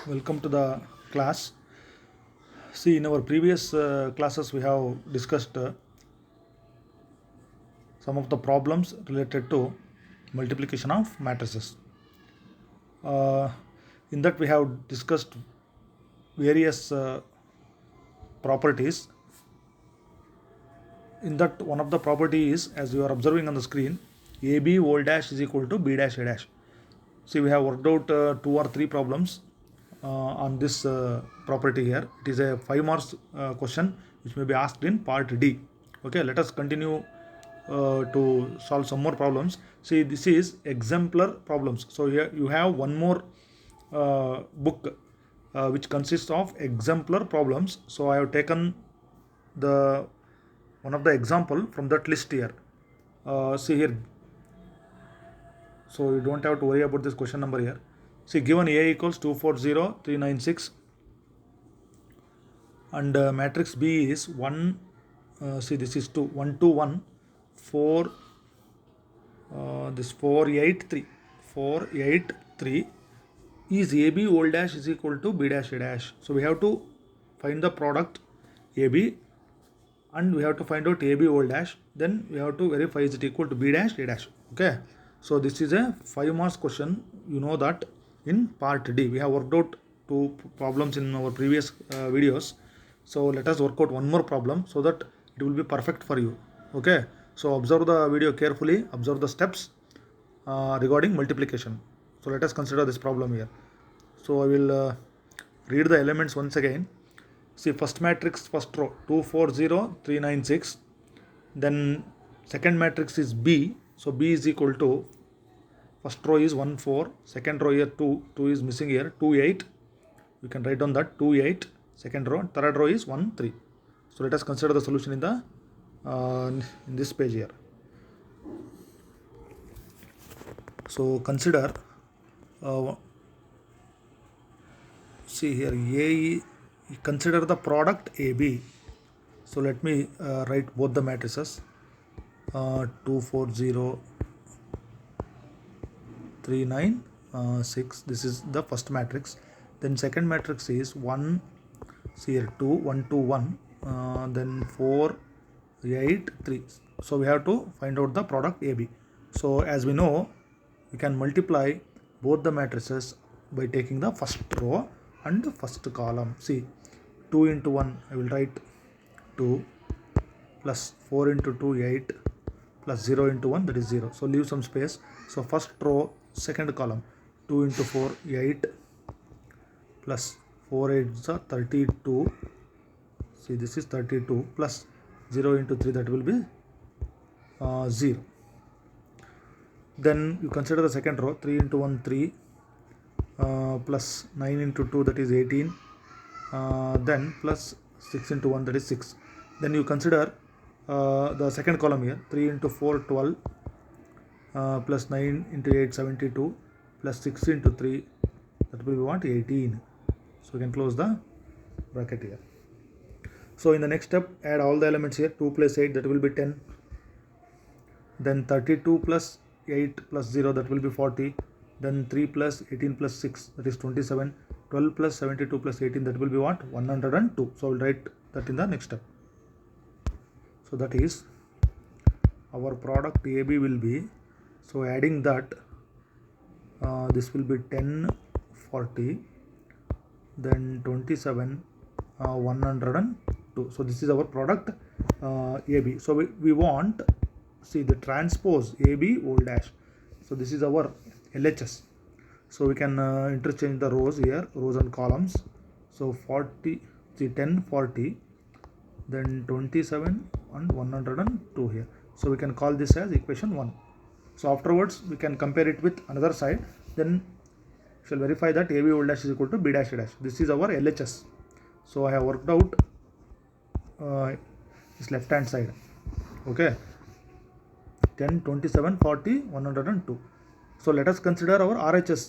Welcome to the class. See, in our previous classes, we have discussed some of the problems related to multiplication of matrices. Uh, in that, we have discussed various properties. In that, one of the property is, as you are observing on the screen, AB whole dash is equal to B dash A dash. See, we have worked out two or three problems on this property here. It is a 5 marks question which may be asked in part D. Okay, let us continue to solve some more problems. See, this is exemplar problems. So here you have one more book which consists of exemplar problems. So I have taken the one of the example from that list here. See here, so you don't have to worry about this question number here. See, given A equals 240396 and matrix B is 1, see this is 2, 1 2 1, 4, this 483, 483 is AB whole dash is equal to B dash A dash. So we have to find the product AB and we have to find out AB whole dash, then we have to verify is it equal to B dash A dash. Okay, so this is a 5 marks question. You know that in part D we have worked out two problems in our previous videos. So let us work out one more problem so that it will be perfect for you. Okay, so observe the video carefully, observe the steps regarding multiplication. So let us consider this problem here. So I will read the elements once again. See, first matrix, first row 240396. Then second matrix is B. So B is equal to, first row is 1 4, second row here 2 is missing here, 2 8. You can write down that 2 8, second row, third row is 1 3. So let us consider the solution in the in this page here. So consider, see here, consider the product AB. So let me write both the matrices. 24039 6. This is the first matrix. Then second matrix is 1, see here 2 1 2 1, then 4 8 3. So we have to find out the product AB. So as we know, we can multiply both the matrices by taking the first row and the first column. See, 2 into 1 I will write 2 plus 4 into 2 8 plus 0 into 1, that is 0. So leave some space. So first row, second column, 2 into 4 8 plus 4 8 is 32. See, this is 32 plus 0 into 3, that will be 0. Then you consider the second row, 3 into 1 3 plus 9 into 2, that is 18, then plus 6 into 1, that is 6. Then you consider the second column here, 3 into 4 12 plus 9 into 8 72 plus 6 into 3, that will be what, 18. So we can close the bracket here. So in the next step, add all the elements here, 2 plus 8, that will be 10. Then 32 plus 8 plus 0, that will be 40. Then 3 plus 18 plus 6, that is 27. 12 plus 72 plus 18, that will be what, 102. So I will write that in the next step. So that is our product AB will be, so adding that, this will be 10 40, then 27 102. So this is our product AB. So we want, see, the transpose AB whole dash. So this is our LHS. So we can interchange the rows here, rows and columns. So 40, see, 10 40, then 27 and 102 here. So we can call this as equation 1. So afterwards we can compare it with another side, then shall verify that AB whole dash is equal to B dash A dash. This is our LHS. So I have worked out this left hand side. Okay, 10 27 40 102. So let us consider our RHS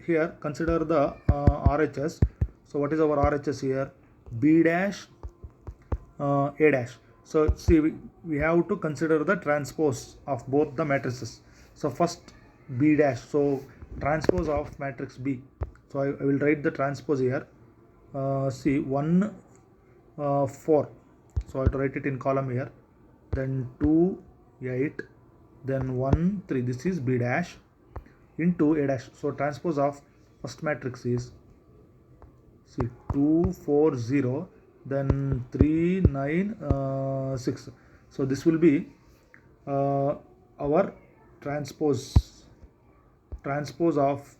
here. Consider the RHS. So what is our RHS here? B dash A dash. So see, we have to consider the transpose of both the matrices. So first B dash, so transpose of matrix B. So I will write the transpose here. See 1 4, so I have to write it in column here, then 2 8, then 1 3, this is B dash into A dash. So transpose of first matrix is, see, 2 4 0, then 3 9 6. So this will be our transpose of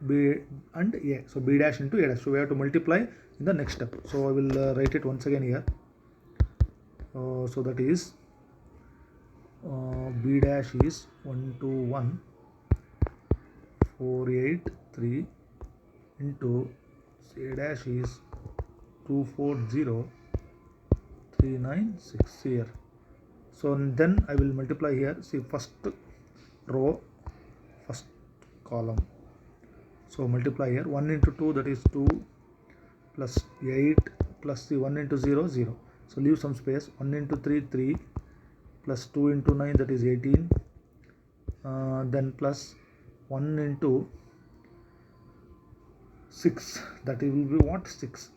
B and A. So B dash into A dash. So we have to multiply in the next step. So I will write it once again here. So that is B dash is 1 2 1 4 8 3 into A dash is 2 4 0 3 9 6 here. So then I will multiply here. See, first row, first column. So multiply here, 1 into 2, that is 2, plus 8, plus the 1 into 0 0. So leave some space. 1 into 3 3, plus 2 into 9, that is 18, then plus 1 into 6, that will be what, 6.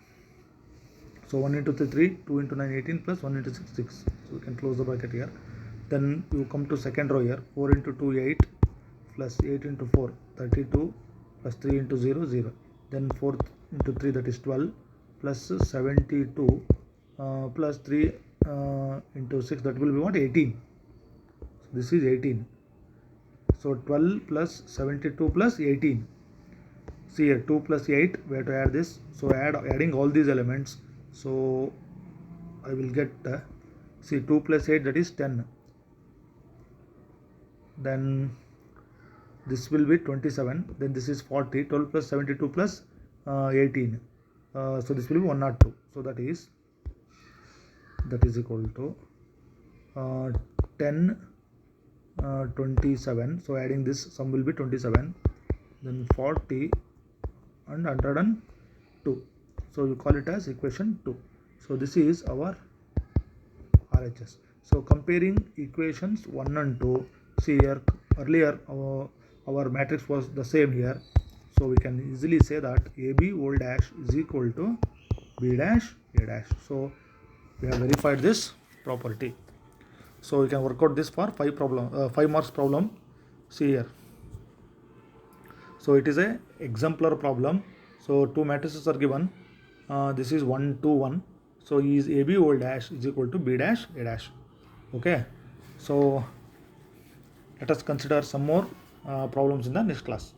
So 1 into 3 3, 2 into 9 18, plus 1 into 6 6. So we can close the bracket here. Then you come to second row here, 4 into 2 8, plus 8 into 4 32, plus 3 into 0 0. Then 4 into 3, that is 12, plus 72, plus 3 into 6, that will be what, 18. So this is 18. So 12 plus 72 plus 18. See here, 2 plus 8, we have to add this. So adding all these elements. So I will get, see, 2 plus 8, that is 10. Then this will be 27. Then this is 40. 12 plus 72 plus 18. So this will be 102. So that is equal to 10 27. So adding this sum will be 27. Then 40 and 102. So you call it as equation 2. So this is our RHS. So comparing equations 1 and 2, see here, earlier our matrix was the same here. So we can easily say that AB whole dash is equal to B dash A dash. So we have verified this property. So we can work out this for 5 marks problem. See here. So it is a exemplar problem. So two matrices are given. This is 1 2 1. So is AB whole dash is equal to B dash A dash. Okay. So let us consider some more problems in the next class.